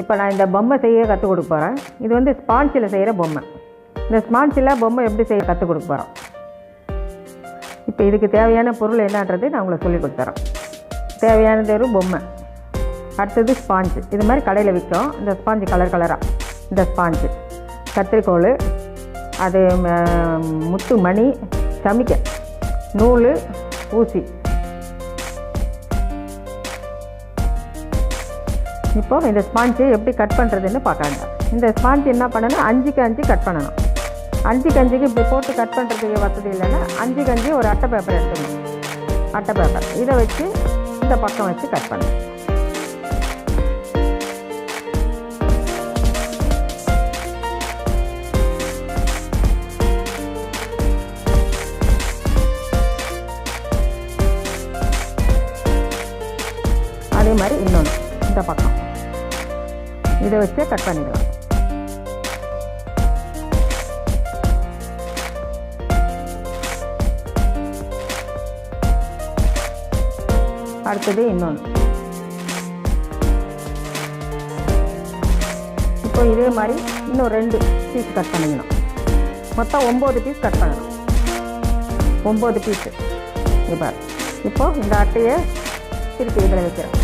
இப்போ நான் இந்த பொம்மை செய்ய கற்றுக் கொடுக்க போகிறேன். இது வந்து ஸ்பாஞ்சில் செய்கிற பொம்மை. இந்த ஸ்பாஞ்சில் பொம்மை எப்படி செய்ய கற்றுக் கொடுக்க போகிறோம். இப்போ இதுக்கு தேவையான பொருள் என்னன்றது நான் உங்களுக்கு சொல்லிக் கொடுத்துறேன். தேவையானது ஒரு பொம்மை, அடுத்தது ஸ்பாஞ்சு. இது மாதிரி கடையில் விற்கும் இந்த ஸ்பாஞ்சு, கலர் கலராக இந்த ஸ்பாஞ்சு, கத்திரிக்கோள், அது முத்து மணி, சமிக்கை, நூல், ஊசி. இப்போது இந்த ஸ்பாஞ்சு எப்படி கட் பண்ணுறதுன்னு பார்க்கலாங்க. இந்த ஸ்பாஞ்சு என்ன பண்ணணும், 5க்கு 5 கட் பண்ணணும். 5க்கு 5க்கு இப்படி போட்டு கட் பண்ணுறதுக்கு வசதி இல்லைன்னா 5க்கு 5 ஒரு அட்டை பேப்பர் எடுத்துக்கணும். அட்டை பேப்பர் இதை வச்சு இந்த பக்கம் வச்சு கட் பண்ணணும். அதே மாதிரி இன்னொன்று இந்த பக்கம் இதை வச்சே கட் பண்ணிக்கலாம். அடுத்தது இன்னொன்று. இப்போ இதே மாதிரி இன்னும் 2 பீஸ் கட் பண்ணிக்கணும். மொத்தம் 9 பீஸ் கட் பண்ணணும். 9 பீஸு. இப்போ இந்த அட்டையை திருப்பி இதில் வைக்கிறோம்.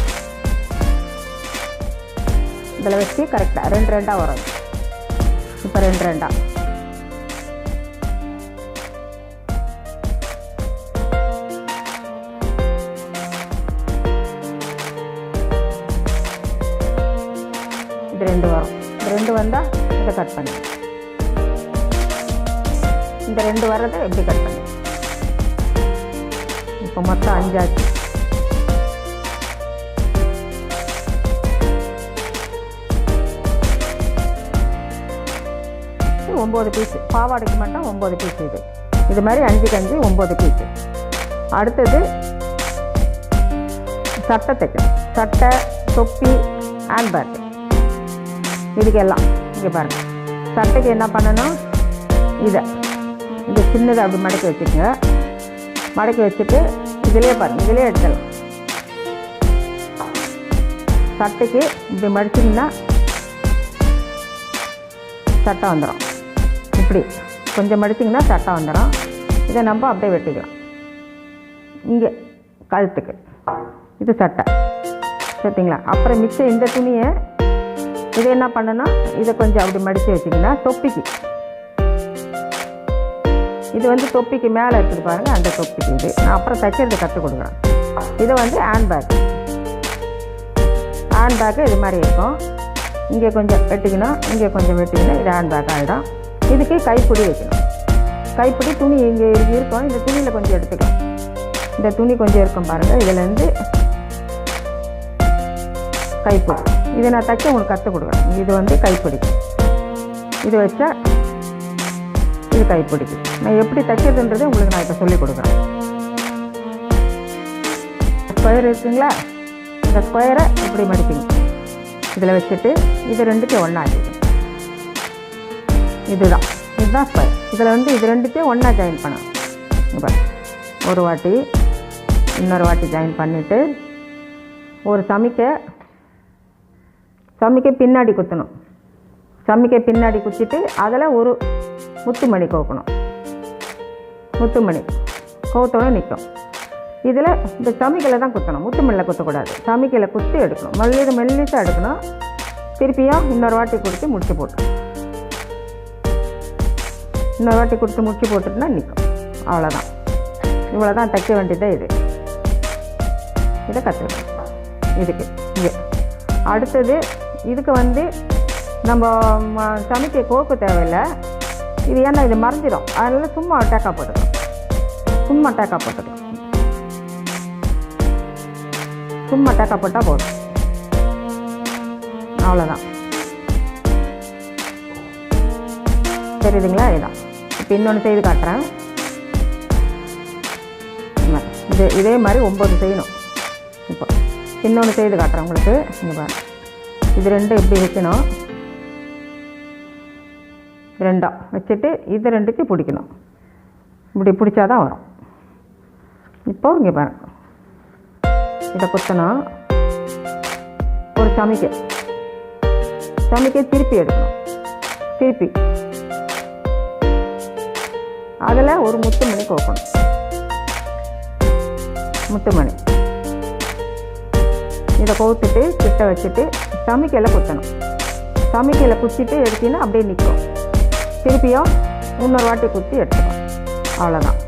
இதில் வச்சு கரெக்டாக 2 2 வரும். இப்போ 2 2 இது 2 வரும். இந்த 2 வந்தால் இதை கட் பண்ணி, இந்த 2 வர்றதை எப்படி கட் பண்ணி. இப்போ மொத்தம் 5 ஆச்சு. இது 9 பீஸு. பாவாடைக்கு மட்டும் 9 பீஸ். இது மாதிரி 5க்கு 5 9 பீஸு. அடுத்தது சட்டை தைக்கணும். சட்டை, தொப்பி, ஹேண்ட்பேக், இதுக்கெல்லாம் இங்கே பாருங்கள். சட்டைக்கு என்ன பண்ணணும், இந்த சின்னதை அப்படி மடக்கி வச்சுக்கோங்க. மடக்கி வச்சுட்டு இதிலே பாருங்கள், இதிலே எடுத்துடலாம். சட்டைக்கு இப்படி மடிச்சிங்கன்னா சட்டை வந்துடும். இப்படி கொஞ்சம் மடிச்சிங்கன்னா சட்டை வந்துடும். இதை நம்ம அப்படியே வெட்டிக்கலாம். இங்கே கழுத்துக்கு இது சட்டை சரிங்களா. அப்புறம் மிச்சம் இந்த துணியை இதை என்ன பண்ணணும், இதை கொஞ்சம் அப்படி மடித்து வச்சிங்கன்னா தொப்பிக்கு, இது வந்து தொப்பிக்கு மேலே இருக்குது பாருங்கள், அந்த தொப்பிக்கு இது நான் அப்புறம் தைக்கிறது கற்றுக் கொடுக்குறேன். இதை வந்து ஹேண்ட்பேக் இது மாதிரி இருக்கும். இங்கே கொஞ்சம் வெட்டிக்கணும், இங்கே கொஞ்சம் வெட்டிக்கணும். இது ஹேண்ட்பேக் ஆகிடும். இதுக்கு கைப்பிடி வைக்கணும். கைப்பிடி துணி இங்கே இருக்கும். இந்த துணியில் கொஞ்சம் எடுத்துக்கலாம். இந்த துணி கொஞ்சம் இருக்கும் பாருங்கள். இதுலேருந்து கைப்பிடி இதை நான் தைக்க உங்களுக்கு கற்றுக் கொடுக்குறேன். இது வந்து கைப்பிடி. இது வச்சா இது கைப்பிடிக்கு. நான் எப்படி தைக்கிறதுன்றது உங்களுக்கு நான் இப்போ சொல்லிக் கொடுக்குறேன். ஸ்கொயர் இருக்குங்களா, இந்த ஸ்கொயரை இப்படி மடிக்கணும். இதில் வச்சுட்டு இது 2த்தையும் ஒன்றா ஆக்கிக்கணும். இதுதான் ஸ்கொயர். இதில் வந்து இது 2த்தையும் ஒன்றா ஜாயின் பண்ணணும். இப்போ ஒரு வாட்டி இன்னொரு வாட்டி ஜாயின் பண்ணிவிட்டு ஒரு சமிக்கை பின்னாடி குத்தணும். சமிக்கை பின்னாடி குத்திட்டு அதில் ஒரு முத்துமணி கோக்கணும். முத்துமணி கோத்தோட நிற்கும். இதில் இந்த சமிக்கையில் தான் குத்தணும், முத்துமணியில் குத்தக்கூடாது. சமிக்கையில் குத்தி எடுக்கணும். மெல்லிசாக எடுக்கணும். திருப்பியும் இன்னொரு வாட்டி கொடுத்து முடிச்சு போட்டு இன்னொரு வாட்டி கொடுத்து முடிச்சு போட்டுட்டுனா நிற்கும். அவ்வளோதான். இவ்வளோ தான் தைக்க வேண்டியதே. இதை கற்றுக்கணும். இதுக்கு இங்கே அடுத்தது இதுக்கு வந்து நம்ம சமைக்க கோக்கு தேவையில்லை. இது ஏன்னா இது மறைஞ்சிடும். அதனால் சும்மா டேக்கா போட்டுக்கலாம். சும்மா டேக்கா போட்டால் போதும். அவ்வளோதான். தெரியுதுங்களா? இதுதான். இப்போ இன்னொன்று செய்து காட்டுறேன். இதே மாதிரி 9 செய்யணும். இப்போ இன்னொன்று செய்து காட்டுறேன் உங்களுக்கு. இங்கே பாருங்கள். இது 2 எப்படி வைக்கணும், 2 வச்சுட்டு இது 2த்தையும் பிடிக்கணும். இப்படி பிடிச்சாதான் வரும். இப்போ இங்கே பாருங்கள். இதை குத்தணும். ஒரு சமிக்கை சமைக்க திருப்பி எடுக்கணும். திருப்பி அதில் ஒரு முத்து மணி கோக்கணும். முத்து மணி இதை கோத்துட்டு கிட்ட வச்சுட்டு சமைக்கையில் குத்தணும். சமைக்கையில் குத்திட்டு எடுத்தீங்கன்னா அப்படியே நிற்கும். திருப்பியும் இன்னொரு வாட்டி குத்தி எடுத்துக்கணும். அவ்வளோதான்.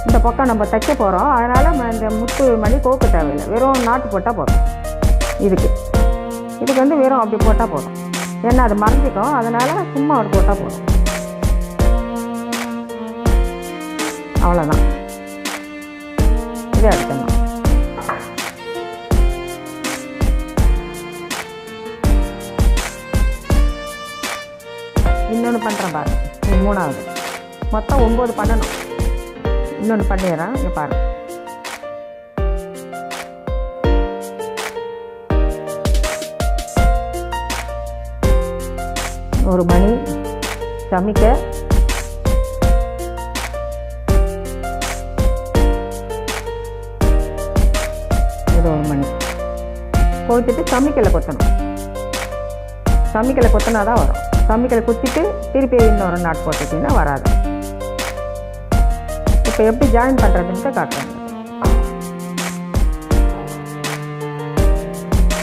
இந்த பக்கம் நம்ம தைக்க போகிறோம், அதனால் இந்த முத்து மணி கோக்க தேவையில்லை. வெறும் நாட்டு போட்டால் போதும். இதுக்கு வந்து வெறும் அப்படி போட்டால் போதும். ஏன்னா அது மறைஞ்சிக்கும், அதனால் சும்மா அப்படி போட்டால் போதும். அவ்வளோதான். இதை எடுத்துக்கணும். இன்னொன்று பண்ணுறேன் பாருங்க. இது 3வது. மொத்தம் 9 பண்ணணும். இன்னொன்று பண்ணிடுறேன். இங்கே பாருங்கள். ஒரு மணி சமைக்க, இது ஒரு மணி கோத்துட்டு சமைக்கலை கொத்தணும். சமைக்கலை கொத்தினா தான் வரும். சமைக்கலை குத்திட்டு திருப்பி இன்னொரு நாட் போட்டுட்டிங்கன்னா வராது. இப்போ எப்படி ஜாயின் பண்ணுறதுன்ட்டு காட்டுறேன்.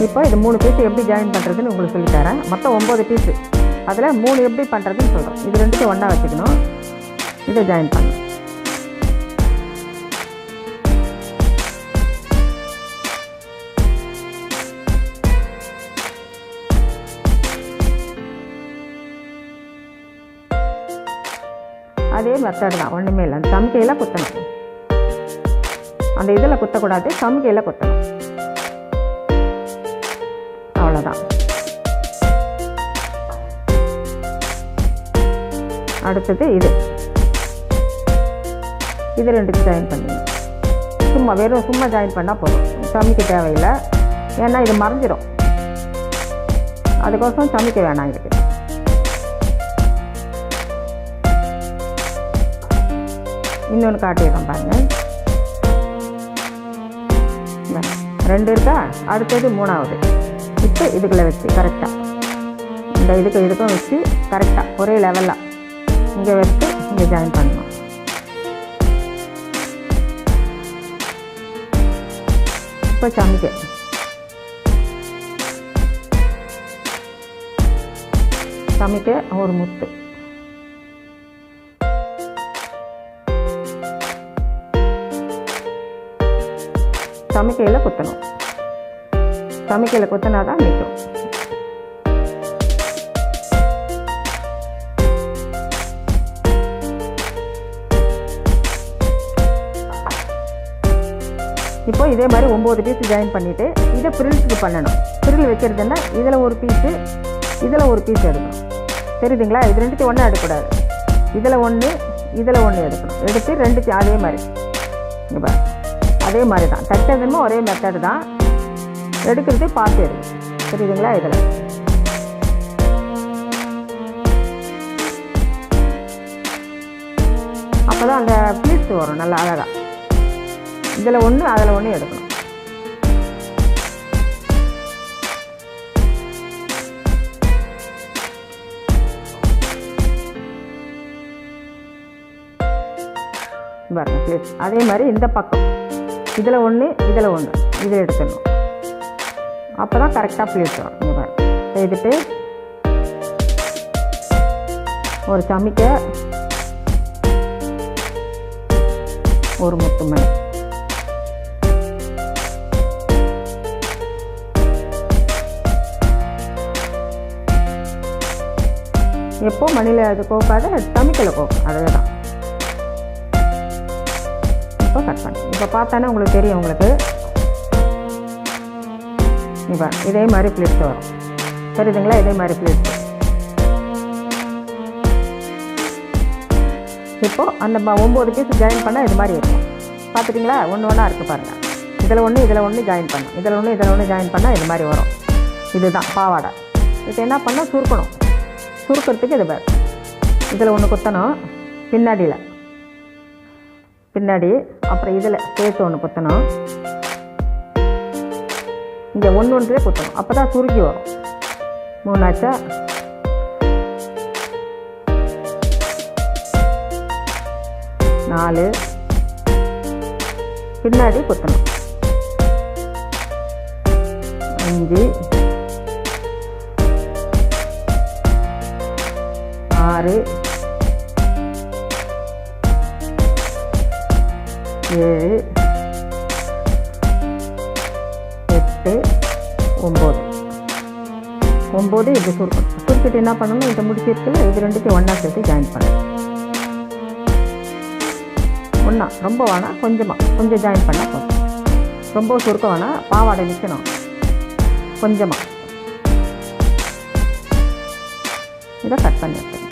இப்போ இது 3 பீஸ் எப்படி ஜாயின் பண்ணுறதுன்னு உங்களுக்கு சொல்லித்தரேன். மொத்தம் 9 பீஸு. அதில் 3 எப்படி பண்ணுறதுன்னு சொல்கிறோம். இது 2த்தையும் ஒன்றா வச்சுக்கணும். இதை ஜாயின் பண்ணணும். அதே மெத்தட் தான், ஒன்றுமே இல்லை. அந்த சமைக்கையில் குத்தணும். அந்த இதில் குத்தக்கூடாது, சமைக்கையில் குத்தணும். அவ்வளோதான். அடுத்தது இது 2 ஜாயின் பண்ணிடணும். சும்மா ஜாயின் பண்ணால் போதும். சமைக்க தேவையில்லை, ஏன்னா இது மறைஞ்சிடும். அதுக்கோசரம் சமைக்க வேணாம். இதுக்கு இன்னொன்று காட்டிடுறோம் பாருங்கள். 2 இருக்கா, அடுத்தது 3வது. இப்போ இதுக்குள்ளே வச்சு கரெக்டாக இந்த இதுக்கும் வச்சு கரெக்டாக ஒரே லெவலாக இங்கே வச்சு இங்கே ஜாயின் பண்ணணும். இப்போ சமைக்க ஒரு முத்து. சமைக்கையில் குத்தணும். சமைக்கையில் குத்தினா தான் நிற்கும். இப்போ இதே மாதிரி 9 பீஸ் ஜாயின் பண்ணிவிட்டு இதை ஃப்ரில்ஸுக்கு பண்ணணும். ஃப்ரில் வைக்கிறதுன்னா இதில் ஒரு பீஸு, இதில் ஒரு பீஸ் எடுக்கணும். தெரியுதுங்களா? இது 2த்தையும் ஒன்றா எடுக்கக்கூடாது. இதில் ஒன்று, இதில் ஒன்று எடுக்கணும். எடுத்து 2த்தையும் அதே மாதிரி இங்கே பாரு, அதே மாதிரி தான் தைக்கிறதுமே ஒரே மெத்தடு தான். எடுக்கிறது பார்த்து எடுக்கும். தெரியுதுங்களா? இதில் அப்போ தான் அந்த பீஸ் வரும் நல்லா அழகாக. இதில் ஒன்று, அதில் ஒன்று எடுக்கணும். பாருங்க பீஸ். அதே மாதிரி இந்த பக்கம் இதில் ஒன்று, இதில் ஒன்று, இதை எடுத்துடணும். அப்போ தான் கரெக்டாக ப்ளீட்ஸ் வரும். இங்கே பாருங்க. செய்துட்டு ஒரு சமைக்க ஒரு முத்து மணி. எப்போ மணியில் அது கோக்காத, சமைக்கல கோக்கும். அதே தான். இப்போ கட் பண்ணி இப்போ பார்த்தானே உங்களுக்கு தெரியும். உங்களுக்கு இப்போ இதே மாதிரி ப்ளீட்ஸ் வரும். தெரியுதுங்களா? இதே மாதிரி ப்ளீட்ஸ். இப்போது அந்த 9 பீஸ் ஜாயின் பண்ணால் இது மாதிரி இருக்கும். பார்த்துட்டிங்களா? ஒன்று ஒன்றா இருக்குது பாருங்கள். இதில் ஒன்று, இதில் ஒன்று ஜாயின் பண்ணணும். இதில் ஒன்று, இதில் ஒன்று ஜாயின் பண்ணால் இது மாதிரி வரும். இதுதான் பாவாடை. இது என்ன பண்ணால் சுருக்கணும். சுருக்கிறதுக்கு இது பேர். இதில் ஒன்று குத்தணும், பின்னாடி. அப்புறம் இதில் சேர்த்து ஒன்று குத்தணும். இங்கே ஒன்று ஒன்றே குத்தணும், அப்போ தான் சுருக்கி வரும். 3 ஆச்சா? 4 பின்னாடி குத்தணும். 5 6 7 8 9 இப்படி சுருக்கணும். சுருக்கிட்டு என்ன பண்ணணும், இதை முடிச்சிருக்குல்ல, இது ரெண்டுத்தையும் ஒன்றா சேர்த்து ஜாயின் பண்ணணும். ஒன்றா ரொம்ப வேணாம், கொஞ்சம் ஜாயின் பண்ணால் போதும். ரொம்ப சுருக்க வேணாம், பாவாடை நிற்கணும். கொஞ்சமாக இதை கட் பண்ணி வைக்கணும்.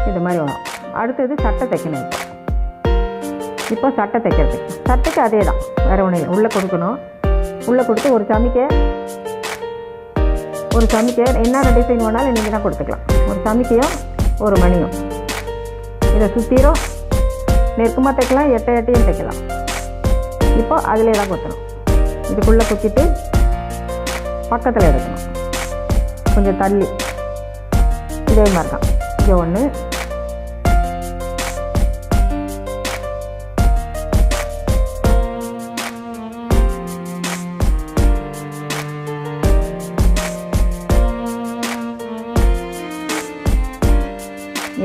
இது மாதிரி வரும். அடுத்தது சட்டை தைக்கணும். இப்போ சட்டை தைக்கிறதுக்கு, சட்டைக்கு அதே தான், வேறு ஒன்றும் இல்லை. உள்ளே கொடுக்கணும். உள்ளே கொடுத்து ஒரு சமிக்கை என்னென்ன டிசைன் வேணாலும் நீங்கள் தான் கொடுத்துக்கலாம். ஒரு சமிக்கையும் ஒரு மணியும். இதை சுற்றிரும் நெருக்கமாக தைக்கலாம், எட்டையும் தைக்கலாம். இப்போ அதிலே தான் குத்தணும். இதுக்குள்ளே குத்திட்டு பக்கத்தில் எடுக்கணும், கொஞ்சம் தள்ளி. இதே மாதிரி தான். இங்கே ஒன்று,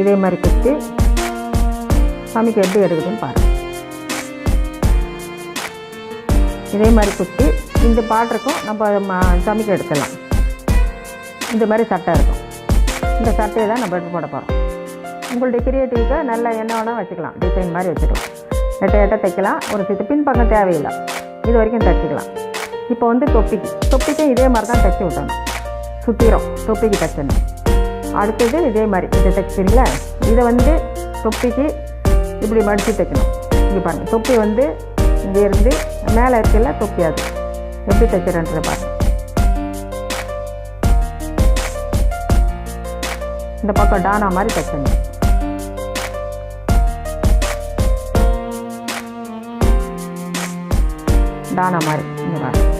இதே மாதிரி குத்தி சமைக்க எப்படி எடுக்குதுன்னு பாருங்கள். இதே மாதிரி குத்தி இந்த பாட்டுக்கும் நம்ம சமைக்க எடுத்துடலாம். இந்த மாதிரி சட்டை இருக்கும். இந்த சட்டையை தான் நம்ம எடுத்து போட போகிறோம். உங்களுடைய கிரியேட்டிவிக்காக நல்லா என்ன வேணால் வச்சுக்கலாம், டிசைன் மாதிரி வச்சுக்கலாம். எட்டை தைக்கலாம். ஒரு சித்து பின்பக்கம் தேவையில்லை, இது வரைக்கும் தைச்சிக்கலாம். இப்போ வந்து தொப்பிக்கும் இதே மாதிரி தான் தைச்சி விட்டணும். சுற்றிடும் தொப்பிக்கு தைச்சணும். அடுத்தது இதே மாதிரி இதை தைச்சிங்களா, இதை வந்து தொப்பிக்கு இப்படி மடித்து தைக்கணும். இங்கே பாருங்கள், தொப்பி வந்து இங்கே இருந்து மேலே இருக்குல்ல தொப்பி, அது எப்படி தைக்கிறேன்றதை பாருங்கள். இந்த பக்கம் டானா மாதிரி தைக்கணும். டானா மாதிரி இங்கே பாருங்கள்.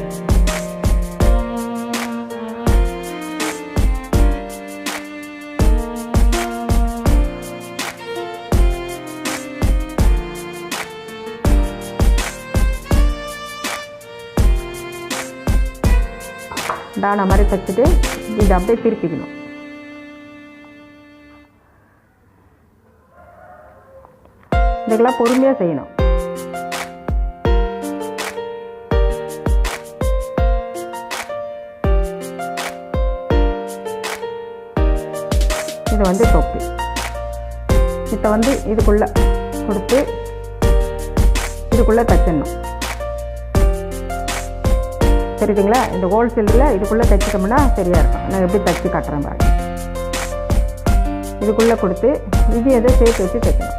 டானா மாதிரி தைச்சிட்டு இதை அப்படியே திருப்பிக்கணும். இதுக்கெல்லாம் பொறுமையாக செய்யணும். இது வந்து தொப்பி. இதை வந்து இதுக்குள்ளே கொடுத்து இதுக்குள்ளே தைச்சிடணும். தெரியுதுங்களா? இந்த ஹோல்சேலில் இதுக்குள்ளே தைச்சிட்டோம்னா சரியாக இருக்கும். நான் எப்படி தைச்சி காட்டுறேன் பாருங்க. இதுக்குள்ளே கொடுத்து இது எதோ சேர்த்து வச்சு தைக்கணும்.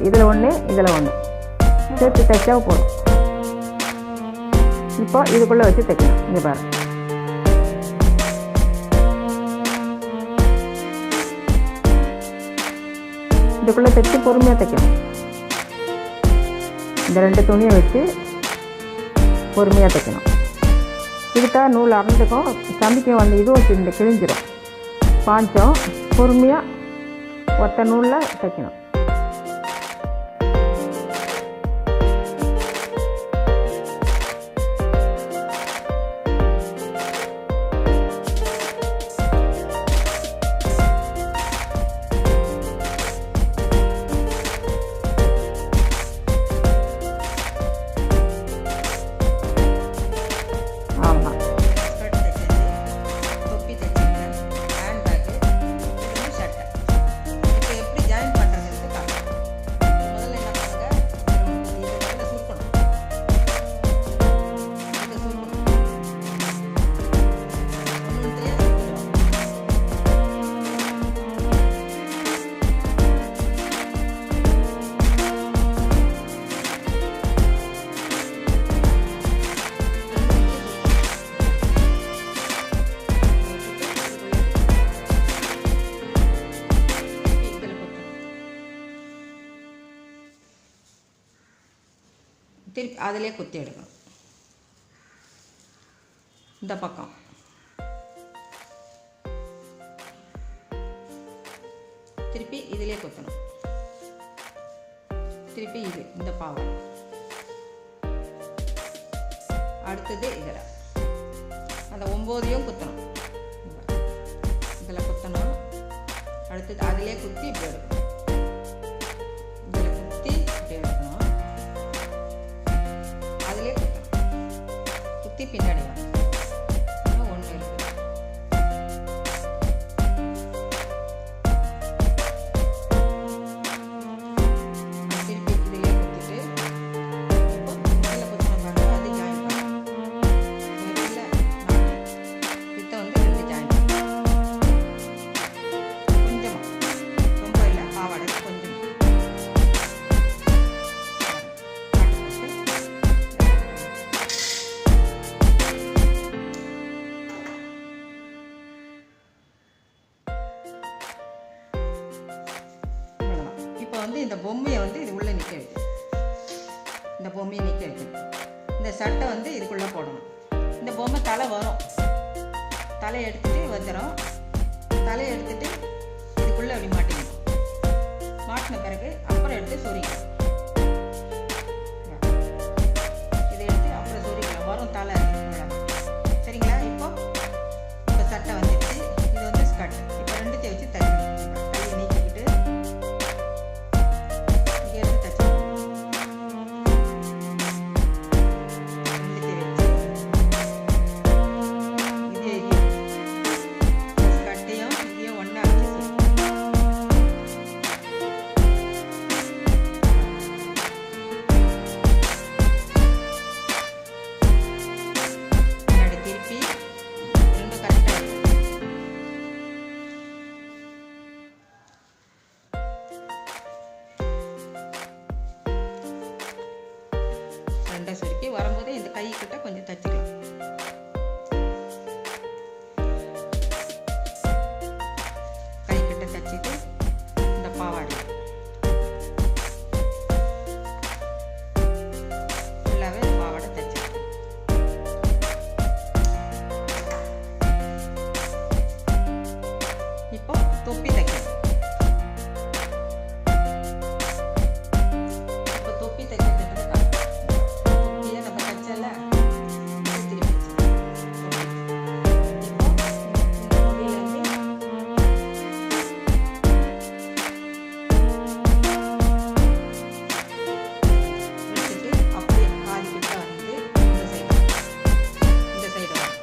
இதில் ஒன்று இதில் ஒன்று சேர்த்து தைச்சா போதும். இப்போ இதுக்குள்ளே வச்சு தைக்கணும். இங்கே பாருங்க. இதுக்குள்ளே தைச்சி பொறுமையாக தைக்கணும். இந்த 2 துணியை வச்சு பொறுமையாக தைக்கணும். இதுக்கா நூல் அறந்துக்கும், சமைக்கும் வந்து இதுவும் இந்த கிழிஞ்சிடும். பாஞ்சம் பொறுமையாக ஒத்த நூலில் தைக்கணும். திருப்பி அதிலே குத்தி எடுக்கணும். இந்த பக்கம் திருப்பி இதிலே குத்தணும். திருப்பி இது இந்த பாவாடை. அடுத்தது இதில் அந்த 9 குத்தணும். இதில் குத்தணும். அடுத்தது அதிலே குத்தி இப்படி எடுக்கணும். இதில் குத்தி இப்படி எடுக்கணும். அதிலே குத்தணும். குத்தி பின்னாடி வரணும். இன்னும் 1 இருக்குது. திருப்பி இதிலே குத்திட்டு இப்போ இதில் குத்தணும் பாருங்க. அது ஜாயின் பண்ணணும். இதை வந்து 2 ஜாயின் பண்ணணும். கொஞ்சமாக, ரொம்ப இல்லை, பாவாடை கொஞ்சம் இப்போ வந்து இந்த பொம்மையை வந்து இது உள்ளே நிற்க வைக்கணும். இந்த பொம்மையை நிற்க வைக்கணும். இந்த சட்டை வந்து இதுக்குள்ளே போடணும். இந்த பொம்மை தலை வரும். தலையை எடுத்துகிட்டு வந்துடும். தலையை எடுத்துகிட்டு இதுக்குள்ளே அப்படி மாட்டிக்கணும். மாட்டின பிறகு அப்புறம் எடுத்து சொரிக்கணும். இதை எடுத்து அப்புறம் சொரிக்கலாம். வரும் தலை. சரிங்களா? இப்போ சட்டை வந்துடுச்சு. இது வந்து ஸ்கர்ட். இப்போ 2த்தையும் வச்சு தைக்கணும். கையை நீக்கிக்கிட்டு இங்கே எடுத்து தைச்சிக்கணும். 2த்தையும் வச்சு இதே ஸ்கர்ட்டையும் இதையும் ஒன்றா வச்சு பின்னாடி திருப்பி 2 கரெக்டாக ரெண்டை சுருக்கி வரும்போது இந்த கை கிட்ட கொஞ்சம் தச்சுக்கலாம். கை கிட்ட தச்சுட்டு இந்த பாவாடை ஃபுல்லாகவே இந்த பாவாடை தச்சுக்கலாம். இப்போ தொப்பி தைக்கணும். இப்போ தொப்பி தைக்கிறதுக்கு தொப்பியை நம்ம தைச்சல திருப்பி இந்த முடியிலேருந்து எடுத்துட்டு அப்படியே பாதி கிட்ட வந்து இந்த சைடு வரும்.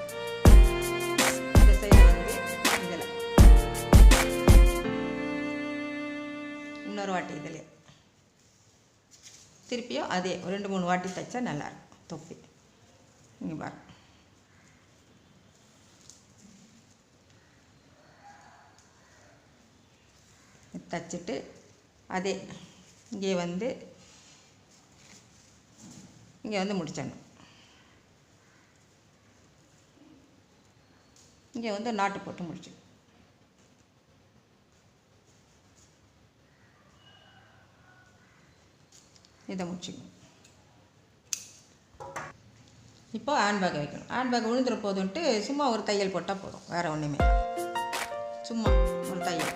இந்த சைடு வந்து இதில் இன்னொரு வாட்டி இதில் திருப்பியும் அதே 2-3 வாட்டி தைச்சா நல்லாயிருக்கும் தொப்பி. இங்கே பாரு. தைச்சிட்டு அதே இங்கே வந்து முடிச்சிடணும். இங்கே வந்து நாட்டு போட்டு முடிச்சிடணும். இதை முடிச்சிக்கணும். இப்போ ஹேண்ட்பேக் வைக்கணும். ஹேண்ட்பேக் விழுந்துற போதுன்ட்டு சும்மா ஒரு தையல் போட்டால் போதும். வேறு ஒன்றுமே இல்லை. சும்மா ஒரு தையல்.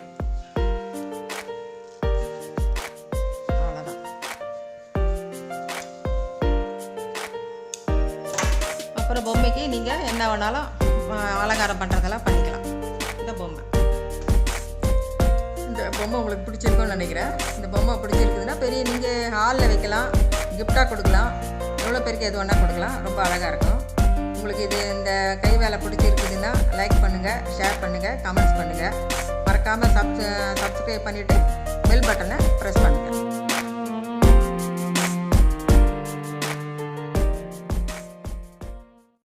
அவ்வளோதான். அப்புறம் பொம்மைக்கு நீங்கள் என்ன வேணாலும் அலங்காரம் பண்ணுறதெல்லாம் பண்ணிக்கலாம். இந்த பொம்மை உங்களுக்கு பிடிச்சிருக்குன்னு நினைக்கிறேன். இந்த பொம்மை பிடிச்சிருக்குதுன்னா பெரிய நீங்கள் ஹாலில் வைக்கலாம், கிஃப்டாக கொடுக்கலாம், எவ்வளோ பேருக்கு எது வேணால் கொடுக்கலாம். ரொம்ப அழகாக இருக்கும். உங்களுக்கு இந்த கை வேலை பிடிச்சிருக்குதுன்னா லைக் பண்ணுங்கள், ஷேர் பண்ணுங்கள், கமெண்ட்ஸ் பண்ணுங்கள். மறக்காமல் சப்ஸ்கிரைப் பண்ணிவிட்டு பெல் பட்டனை ப்ரெஸ் பண்ணுங்கள்.